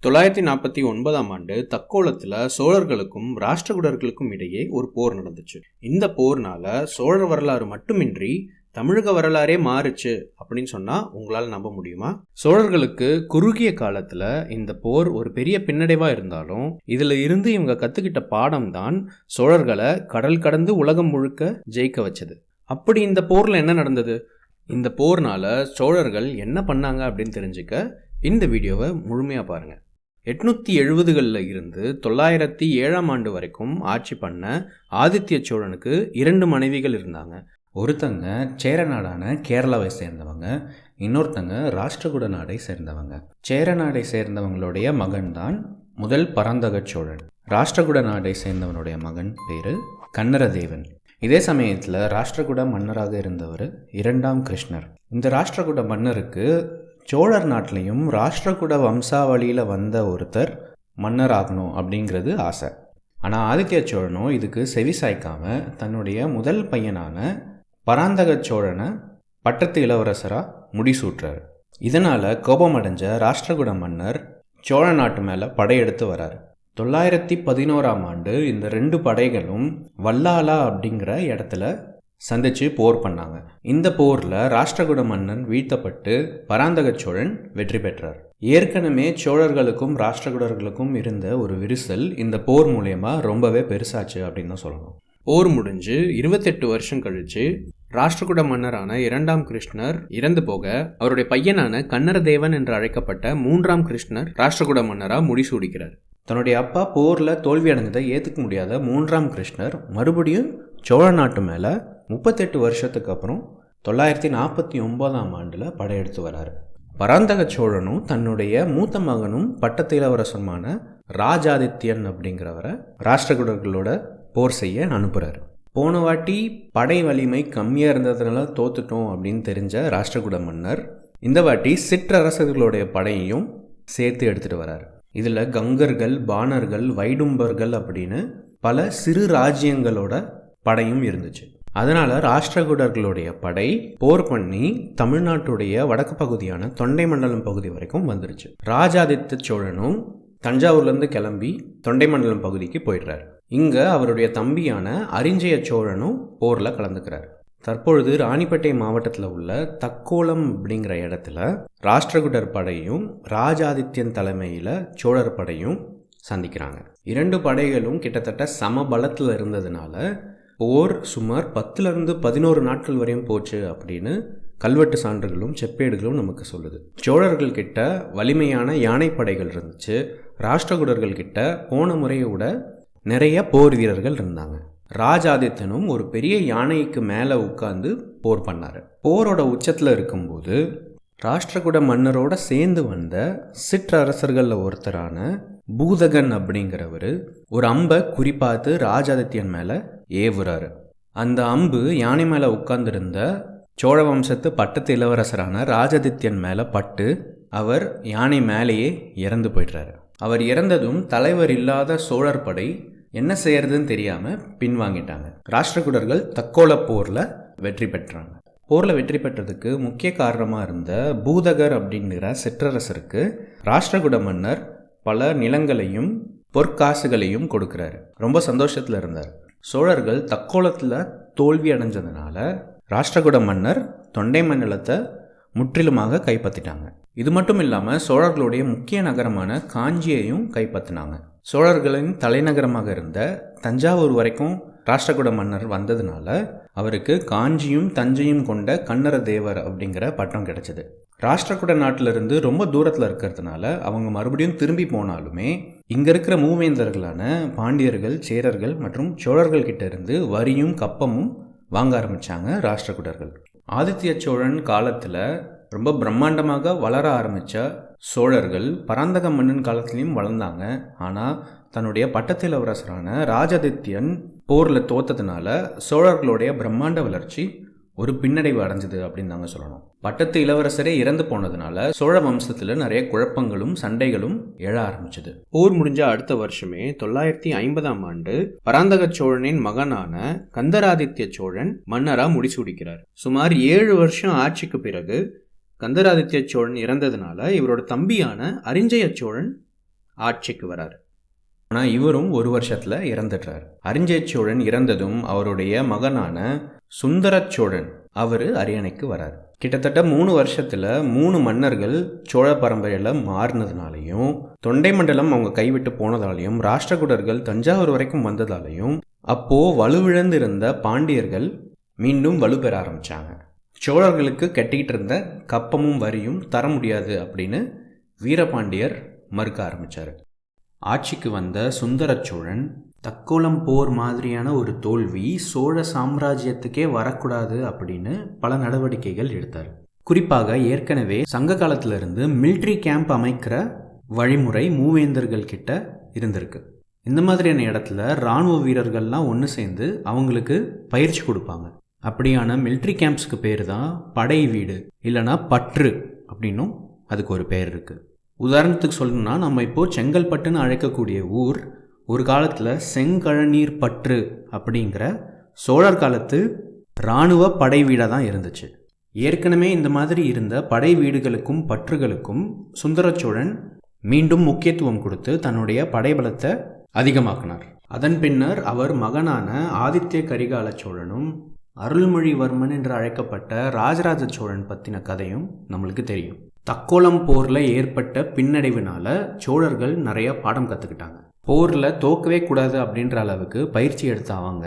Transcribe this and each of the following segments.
949ஆம் ஆண்டு தக்கோலத்தில் சோழர்களுக்கும் ராஷ்டிரகூடர்களுக்கும் இடையே ஒரு போர் நடந்துச்சு. இந்த போர்னால சோழர் வரலாறு மட்டுமின்றி தமிழக வரலாறே மாறுச்சு அப்படின்னு சொன்னா உங்களால் நம்ப முடியுமா? சோழர்களுக்கு குறுகிய காலத்துல இந்த போர் ஒரு பெரிய பின்னடைவா இருந்தாலும் இதுல இருந்து இவங்க கத்துக்கிட்ட பாடம் தான் சோழர்களை கடல் கடந்து உலகம் முழுக்க ஜெயிக்க வச்சது. அப்படி இந்த போர்ல என்ன நடந்தது, இந்த போர்னால சோழர்கள் என்ன பண்ணாங்க அப்படின்னு தெரிஞ்சுக்க இந்த வீடியோவை முழுமையா பாருங்க. 870களில் இருந்து 907ஆம் ஆண்டு வரைக்கும் ஆட்சி பண்ண ஆதித்ய சோழனுக்கு 2 மனைவிகள் இருந்தாங்க. ஒருத்தங்க சேர நாடான கேரளாவை சேர்ந்தவங்க, இன்னொருத்தங்க ராஷ்டிரகூட நாடை சேர்ந்தவங்க. சேர நாடை சேர்ந்தவங்களுடைய மகன் தான் முதல் பராந்தக சோழன். ராஷ்டிரகூட நாடை சேர்ந்தவனுடைய மகன் பேரு கன்னரதேவன். இதே சமயத்தில் ராஷ்டிரகூட மன்னராக இருந்தவர் 2ஆம் கிருஷ்ணர். இந்த ராஷ்டிரகூட மன்னருக்கு சோழர் நாட்டிலையும் ராஷ்டிரகூட வம்சாவளியில் வந்த ஒருத்தர் மன்னராகணும் அப்படிங்கிறது ஆசை. ஆனால் ஆதித்ய சோழனும் இதுக்கு செவி சாய்க்காம தன்னுடைய முதல் பையனான பராந்தக சோழனை பட்டத்து இளவரசராக முடிசூட்டுறாரு. இதனால் கோபமடைஞ்ச ராஷ்டிரகூட மன்னர் சோழ நாட்டு மேலே படையெடுத்து வராரு. 911ஆம் ஆண்டு இந்த 2 படைகளும் வல்லாலா அப்படிங்கிற இடத்துல சந்திச்சு போர் பண்ணாங்க. இந்த போரில் ராஷ்டிரகூட மன்னன் வீழ்த்தப்பட்டு பராந்தக சோழன் வெற்றி பெற்றார். ஏற்கனவே சோழர்களுக்கும் ராஷ்டிரகூடர்களுக்கும் இருந்த ஒரு விரிசல் இந்த போர் மூலயமா ரொம்பவே பெருசாச்சு அப்படின்னு தான் சொல்லணும். போர் முடிஞ்சு 28 வருஷம் கழிச்சு ராஷ்டிரகூட மன்னரான 2ஆம் கிருஷ்ணர் இறந்து போக அவருடைய பையனான கன்னரதேவன் என்று அழைக்கப்பட்ட 3ஆம் கிருஷ்ணர் ராஷ்டிரகூட மன்னராக முடிசூடிக்கிறார். தன்னுடைய அப்பா போரில் தோல்வி அடைஞ்சதை ஏற்றுக்க முடியாத 3ஆம் கிருஷ்ணர் மறுபடியும் சோழ நாட்டு மேலே 38 வருஷத்துக்கு அப்புறம் 949ஆம் ஆண்டில் படையெடுத்து வராரு. பராந்தக சோழனும் தன்னுடைய மூத்த மகனும் பட்டத்து இளவரசருமான ராஜாதித்யன் அப்படிங்கிறவரை ராஷ்டிரகூடர்களோட போர் செய்ய அனுப்புகிறாரு. போன வாட்டி படை வலிமை கம்மியாக இருந்ததுனால தோத்துட்டோம் அப்படின்னு தெரிஞ்ச ராஷ்டிரகூட மன்னர் இந்த வாட்டி சிற்றரசர்களுடைய படையையும் சேர்த்து எடுத்துகிட்டு வராரு. இதில் கங்கர்கள், பாணர்கள், வைடும்பர்கள் அப்படின்னு பல சிறு ராஜ்யங்களோட படையும் இருந்துச்சு. அதனால் ராஷ்டிரகூடர்களுடைய படை போர் பண்ணி தமிழ்நாட்டுடைய வடக்கு பகுதியான தொண்டை மண்டலம் பகுதி வரைக்கும் வந்துருச்சு. ராஜாதித்ய சோழனும் தஞ்சாவூர்லேருந்து கிளம்பி தொண்டை மண்டலம் பகுதிக்கு போயிடுறாரு. இங்கே அவருடைய தம்பியான அரிஞ்சய சோழனும் போரில் கலந்துக்கிறார். தற்பொழுது ராணிப்பேட்டை மாவட்டத்தில் உள்ள தக்கோலம் அப்படிங்கிற இடத்துல ராஷ்டிரகூடர் படையும் ராஜாதித்யன் தலைமையில் சோழர் படையும் சந்திக்கிறாங்க. 2 படைகளும் கிட்டத்தட்ட சம பலத்தில் இருந்ததுனால போர் சுமார் 10லிருந்து 11 நாட்கள் வரையும் போச்சு அப்படின்னு கல்வெட்டு சான்றுகளும் செப்பேடுகளும் நமக்கு சொல்லுது. சோழர்கள் கிட்ட வலிமையான யானைப்படைகள் இருந்துச்சு. ராஷ்டிரகூடர்கள் கிட்ட போன முறையை விட நிறைய போர் வீரர்கள் இருந்தாங்க. ராஜாதித்தனும் ஒரு பெரிய யானைக்கு மேலே உட்கார்ந்து போர் பண்ணார். போரோட உச்சத்தில் இருக்கும்போது ராஷ்டிரகூட மன்னரோட சேர்ந்து வந்த சிற்றரசர்களில் ஒருத்தரான பூதகன் அப்படிங்கிறவர் ஒரு அம்பை குறிப்பாத்து ராஜாதித்யன் மேலே ஏவுறாரு. அந்த அம்பு யானை மேலே உட்கார்ந்துருந்த சோழ வம்சத்து பட்டத்து இளவரசரான ராஜாதித்யன் மேலே பட்டு அவர் யானை மேலேயே இறந்து போய்ட்றாரு. அவர் இறந்ததும் தலைவர் இல்லாத சோழர் படை என்ன செய்யறதுன்னு தெரியாமல் பின்வாங்கிட்டாங்க. ராஷ்டிரகூடர்கள் தக்கோல போரில் வெற்றி பெற்றாங்க. போரில் வெற்றி பெற்றதுக்கு முக்கிய காரணமாக இருந்த பூதகர் அப்படிங்கிற சிற்றரசருக்கு ராஷ்டிரகூட மன்னர் பல நிலங்களையும் பொற்காசுகளையும் கொடுக்குறாரு. ரொம்ப சந்தோஷத்தில் இருந்தார். சோழர்கள் தக்கோலத்தில் தோல்வி அடைஞ்சதுனால ராஷ்டிரகூட மன்னர் தொண்டை மண்டலத்தை முற்றிலுமாக கைப்பற்றிட்டாங்க. இது மட்டும் இல்லாமல் சோழர்களுடைய முக்கிய நகரமான காஞ்சியையும் கைப்பற்றினாங்க. சோழர்களின் தலைநகரமாக இருந்த தஞ்சாவூர் வரைக்கும் ராஷ்டிரகூட மன்னர் வந்ததுனால அவருக்கு காஞ்சியும் தஞ்சையும் கொண்ட கன்னரதேவர் அப்படிங்கிற பட்டம் கிடைச்சது. ராஷ்டிரகூட நாட்டிலிருந்து ரொம்ப தூரத்தில் இருக்கிறதுனால அவங்க மறுபடியும் திரும்பி போனாலுமே இங்கே இருக்கிற மூவேந்தர்களான பாண்டியர்கள், சேரர்கள் மற்றும் சோழர்கள் கிட்ட இருந்து வரியும் கப்பமும் வாங்க ஆரம்பித்தாங்க ராஷ்டிரகூடர்கள். ஆதித்ய சோழன் காலத்தில் ரொம்ப பிரம்மாண்டமாக வளர ஆரம்பித்த சோழர்கள் பராந்தக மன்னன் காலத்துலேயும் வளர்ந்தாங்க. ஆனால் தன்னுடைய பட்டத்து இளவரசரான ராஜாதித்யன் போரில் தோத்ததுனால சோழர்களுடைய பிரம்மாண்ட வளர்ச்சி ஒரு பின்னடைவு அடைஞ்சது அப்படின்னு தாங்க சொல்லணும். பட்டத்து இளவரசரே இறந்து போனதுனால சோழ வம்சத்தில் நிறைய குழப்பங்களும் சண்டைகளும் எழ ஆரம்பிச்சது. போர் முடிஞ்ச அடுத்த வருஷமே 950ஆம் ஆண்டு பராந்தக சோழனின் மகனான கந்தராதித்ய சோழன் மன்னராக முடிசூடிக்கிறார். சுமார் 7 வருஷம் ஆட்சிக்கு பிறகு கந்தராதித்ய சோழன் இறந்ததுனால இவரோட தம்பியான அரிஞ்சய சோழன் ஆட்சிக்கு வராரு. ஆனால் இவரும் ஒரு வருஷத்தில் இறந்துடுறார். அரிஞ்சய சோழன் இறந்ததும் அவருடைய மகனான சுந்தர சோழன் அவர் அரியணைக்கு வரார். கிட்டத்தட்ட 3 வருஷத்தில் 3 மன்னர்கள் சோழ பரம்பரையில் மாறினதுனாலையும், தொண்டை மண்டலம் அவங்க கைவிட்டு போனதாலையும், ராஷ்டிரகூடர்கள் தஞ்சாவூர் வரைக்கும் வந்ததாலையும் அப்போது வலுவிழந்திருந்த பாண்டியர்கள் மீண்டும் வலுப்பெற ஆரம்பித்தாங்க. சோழர்களுக்கு கட்டிக்கிட்டு இருந்த கப்பமும் வரியும் தர முடியாது அப்படின்னு வீரபாண்டியர் மறுக்க ஆரம்பித்தார். ஆட்சிக்கு வந்த சுந்தர சோழன் தக்கோலம் போர் மாதிரியான ஒரு தோல்வி சோழ சாம்ராஜ்யத்துக்கே வரக்கூடாது அப்படின்னு பல நடவடிக்கைகள் எடுத்தார். குறிப்பாக ஏற்கனவே சங்க காலத்திலிருந்து மிலிட்ரி கேம்ப் அமைக்கிற வழிமுறை மூவேந்தர்கள் கிட்ட இருந்திருக்கு. இந்த மாதிரியான இடத்துல இராணுவ வீரர்கள்லாம் ஒன்று சேர்ந்து அவங்களுக்கு பயிற்சி கொடுப்பாங்க. அப்படியான மிலிட்ரி கேம்ப்ஸ்க்கு பேர் தான் படை வீடு, இல்லைனா பற்று அப்படின்னும் அதுக்கு ஒரு பேர் இருக்குது. உதாரணத்துக்கு சொல்லணும்னா, நம்ம இப்போது செங்கல்பட்டுன்னு அழைக்கக்கூடிய ஊர் ஒரு காலத்தில் செங்கழநீர் பற்று அப்படிங்கிற சோழர் காலத்து இராணுவ படை வீடாக தான் இருந்துச்சு. ஏற்கனவே இந்த மாதிரி இருந்த படை வீடுகளுக்கும் பற்றுகளுக்கும் சுந்தர சோழன் மீண்டும் முக்கியத்துவம் கொடுத்து தன்னுடைய படைபலத்தை அதிகமாக்கினார். அதன் பின்னர் அவர் மகனான ஆதித்ய கரிகால சோழனும் அருள்மொழிவர்மன் என்று அழைக்கப்பட்ட ராஜராஜ சோழன் பற்றின கதையும் நம்மளுக்கு தெரியும். தக்கோலம் போரில் ஏற்பட்ட பின்னடைவினால சோழர்கள் நிறைய பாடம் கற்றுக்கிட்டாங்க. போரில் தோக்கவே கூடாது அப்படின்ற அளவுக்கு பயிற்சி எடுத்த அவங்க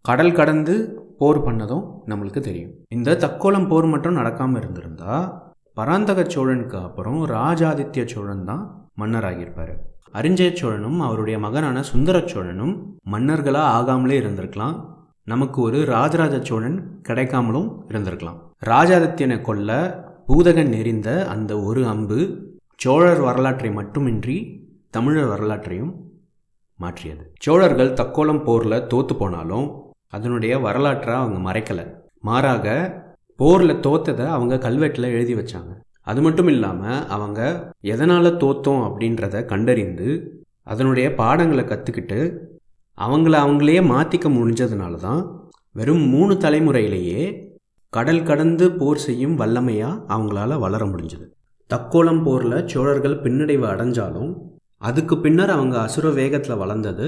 கடல் கடந்து போர் பண்ணதும் நம்மளுக்கு தெரியும். இந்த தக்கோலம் போர் மட்டும் நடக்காமல் இருந்திருந்தா பராந்தக சோழனுக்கு அப்புறம் ராஜாதித்ய சோழன் தான் மன்னராகியிருப்பார். அரிஞ்சய சோழனும் அவருடைய மகனான சுந்தர சோழனும் மன்னர்களாக ஆகாமலே இருந்திருக்கலாம். நமக்கு ஒரு ராஜராஜ சோழன் கிடைக்காமலும் இருந்திருக்கலாம். ராஜாதித்யனை கொல்ல பூதகன் நெறிந்த அந்த ஒரு அம்பு சோழர் வரலாற்றை மட்டுமின்றி தமிழர் வரலாற்றையும் மாற்றியது. சோழர்கள் தக்கோலம் போரில் தோற்று போனாலும் அதனுடைய வரலாற்றை அவங்க மறைக்கலை. மாறாக போரில் தோற்றதை அவங்க கல்வெட்டில் எழுதி வச்சாங்க. அது மட்டும் இல்லாமல் அவங்க எதனால் தோற்றோம் அப்படின்றத கண்டறிந்து அதனுடைய பாடங்களை கற்றுக்கிட்டு அவங்களே மாற்றிக்க முடிஞ்சதுனால தான் வெறும் 3 தலைமுறையிலேயே கடல் கடந்து போர் செய்யும் வல்லமையாக அவங்களால வளர முடிஞ்சது. தக்கோலம் போரில் சோழர்கள் பின்னடைவு அடைஞ்சாலும் அதுக்கு பின்னர் அவங்க அசுர வேகத்தில் வளர்ந்தது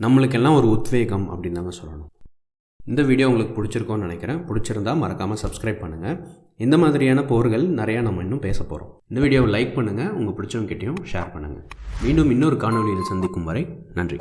நம்மளுக்கெல்லாம் ஒரு உத்வேகம் அப்படின்னு தாங்க சொல்லணும். இந்த வீடியோ உங்களுக்கு பிடிச்சிருக்கோன்னு நினைக்கிறேன். பிடிச்சிருந்தா மறக்காமல் சப்ஸ்கிரைப் பண்ணுங்கள். இந்த மாதிரியான போர்கள் நிறையா நம்ம இன்னும் பேச போகிறோம். இந்த வீடியோவை லைக் பண்ணுங்கள், உங்கள் பிடிச்சவங்ககிட்டையும் ஷேர் பண்ணுங்கள். மீண்டும் இன்னொரு காணொலியில் சந்திக்கும் வரை நன்றி.